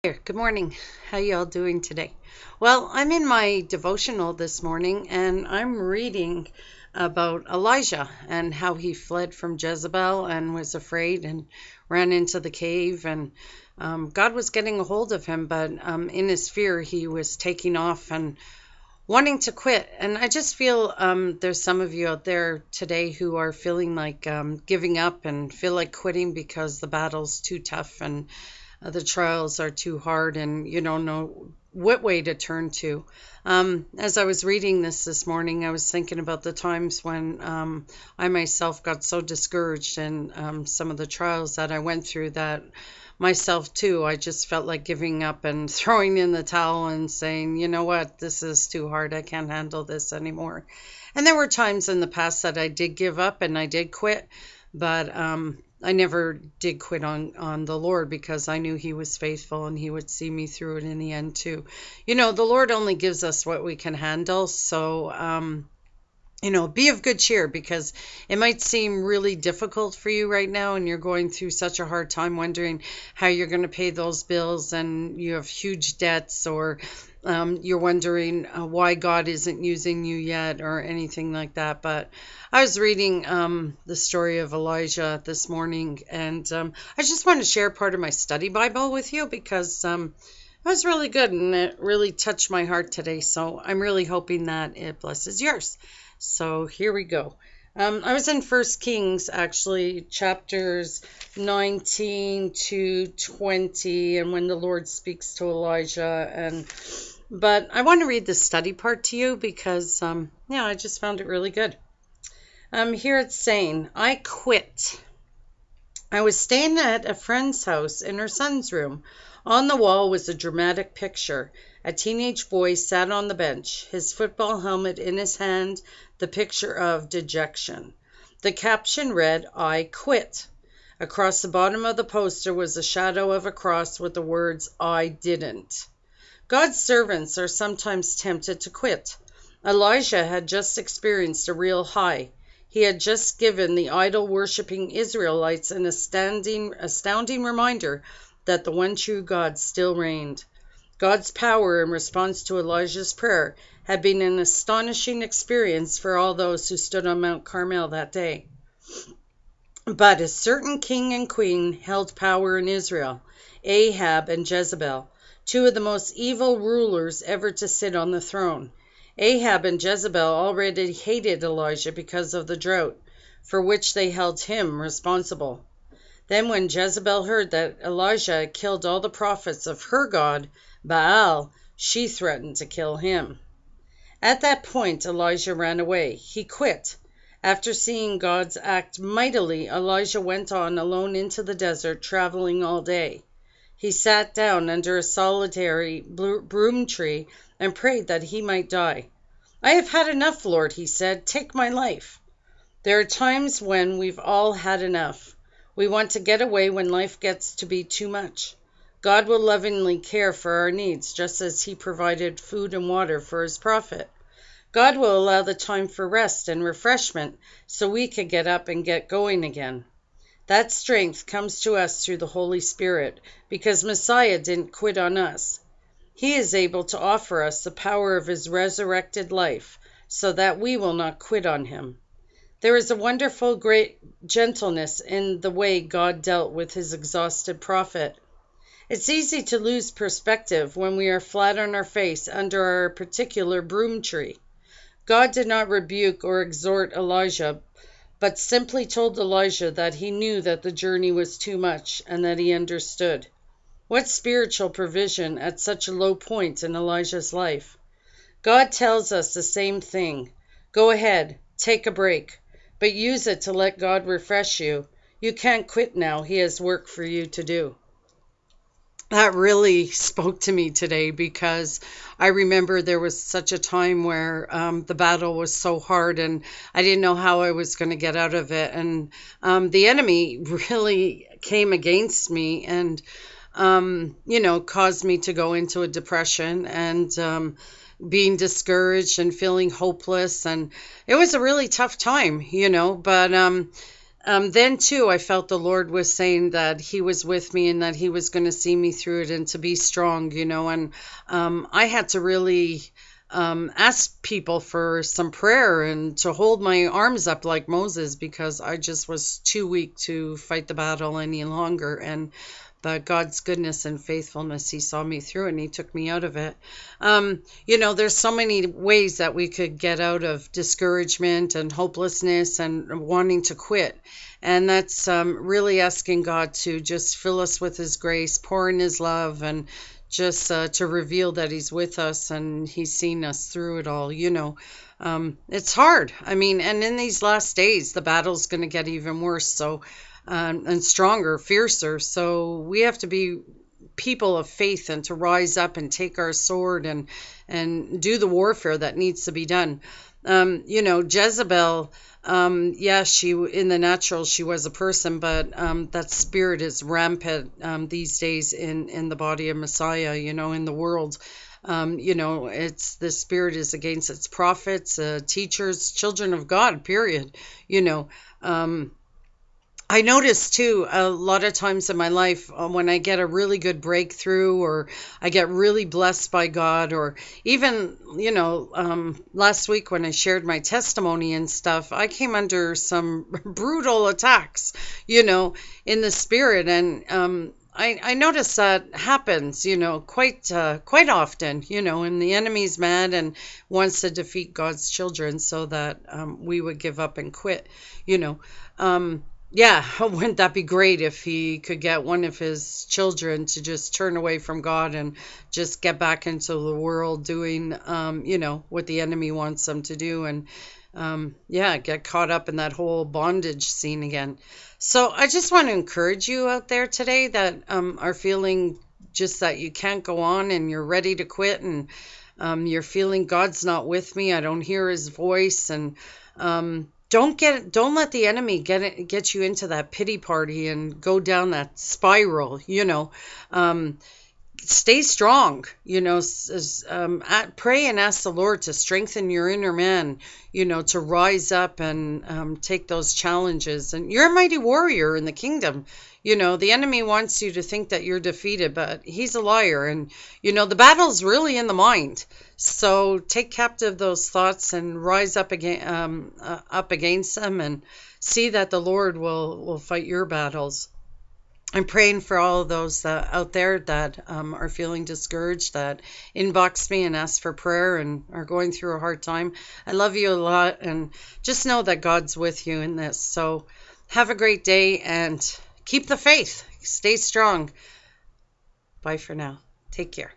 Here, good morning. How y'all doing today? Well, I'm in my devotional this morning and I'm reading about Elijah and how he fled from Jezebel and was afraid and ran into the cave and God was getting a hold of him, but in his fear he was taking off and wanting to quit. And I just feel there's some of you out there today who are feeling like giving up and feel like quitting because the battle's too tough and the trials are too hard and you don't know what way to turn to. As I was reading this morning, I was thinking about the times when I myself got so discouraged in some of the trials that I went through that myself too, I just felt like giving up and throwing in the towel and saying, you know what, this is too hard. I can't handle this anymore. And there were times in the past that I did give up and I did quit, but I never did quit on the Lord because I knew He was faithful and He would see me through it in the end too. The Lord only gives us what we can handle. So, be of good cheer because it might seem really difficult for you right now and you're going through such a hard time wondering how you're going to pay those bills and you have huge debts or you're wondering why God isn't using you yet or anything like that. But I was reading the story of Elijah this morning and I just want to share part of my study Bible with you because it was really good and it really touched my heart today. So I'm really hoping that it blesses yours. So here we go. I was in First Kings, actually, chapters 19 to 20, and when the Lord speaks to Elijah. But I want to read the study part to you because, I just found it really good. Here it's saying, I quit. I was staying at a friend's house in her son's room. On the wall was a dramatic picture. A teenage boy sat on the bench, his football helmet in his hand, the picture of dejection. The caption read, I quit. Across the bottom of the poster was a shadow of a cross with the words, I didn't. God's servants are sometimes tempted to quit. Elijah had just experienced a real high. He had just given the idol-worshipping Israelites an astounding reminder that the one true God still reigned. God's power in response to Elijah's prayer had been an astonishing experience for all those who stood on Mount Carmel that day. But a certain king and queen held power in Israel, Ahab and Jezebel, two of the most evil rulers ever to sit on the throne. Ahab and Jezebel already hated Elijah because of the drought, for which they held him responsible. Then when Jezebel heard that Elijah had killed all the prophets of her god, Baal, she threatened to kill him. At that point, Elijah ran away. He quit. After seeing God's act mightily, Elijah went on alone into the desert, traveling all day. He sat down under a solitary broom tree and prayed that he might die. I have had enough, Lord, he said. Take my life. There are times when we've all had enough. We want to get away when life gets to be too much. God will lovingly care for our needs, just as He provided food and water for His prophet. God will allow the time for rest and refreshment so we can get up and get going again. That strength comes to us through the Holy Spirit because Messiah didn't quit on us. He is able to offer us the power of His resurrected life so that we will not quit on Him. There is a wonderful, great gentleness in the way God dealt with His exhausted prophet. It's easy to lose perspective when we are flat on our face under our particular broom tree. God did not rebuke or exhort Elijah, but simply told Elijah that He knew that the journey was too much and that He understood. What spiritual provision at such a low point in Elijah's life? God tells us the same thing. Go ahead, take a break, but use it to let God refresh you. You can't quit now. He has work for you to do. That really spoke to me today because I remember there was such a time where the battle was so hard and I didn't know how I was going to get out of it. And the enemy really came against me and, caused me to go into a depression and being discouraged and feeling hopeless. And it was a really tough time, but then too, I felt the Lord was saying that He was with me and that He was going to see me through it and to be strong, and I had to really ask people for some prayer and to hold my arms up like Moses because I just was too weak to fight the battle any longer. And but God's goodness and faithfulness, He saw me through and He took me out of it. There's so many ways that we could get out of discouragement and hopelessness and wanting to quit. And that's really asking God to just fill us with His grace, pour in His love, and just to reveal that He's with us and He's seen us through it all. It's hard. I mean, and in these last days, the battle's going to get even worse. So, and stronger, fiercer. So we have to be people of faith and to rise up and take our sword and do the warfare that needs to be done. Jezebel, yeah, she in the natural she was a person, but that spirit is rampant these days in the body of Messiah. In the world. It's the spirit is against its prophets, teachers, children of God. Period. I notice too, a lot of times in my life, when I get a really good breakthrough or I get really blessed by God, or even, last week when I shared my testimony and stuff, I came under some brutal attacks, in the spirit. And I notice that happens, quite often, and the enemy's mad and wants to defeat God's children so that we would give up and quit, you know. Yeah, wouldn't that be great if he could get one of his children to just turn away from God and just get back into the world doing, what the enemy wants them to do, and get caught up in that whole bondage scene again. So I just want to encourage you out there today that are feeling just that you can't go on and you're ready to quit, and you're feeling God's not with me. I don't hear His voice, and don't let the enemy get you into that pity party and go down that spiral. Stay strong. Pray and ask the Lord to strengthen your inner man. To rise up and take those challenges. And you're a mighty warrior in the kingdom. The enemy wants you to think that you're defeated, but he's a liar. And, the battle's really in the mind. So take captive those thoughts and rise up against them and see that the Lord will fight your battles. I'm praying for all of those out there that are feeling discouraged, that inbox me and ask for prayer and are going through a hard time. I love you a lot, and just know that God's with you in this. So have a great day and keep the faith. Stay strong. Bye for now. Take care.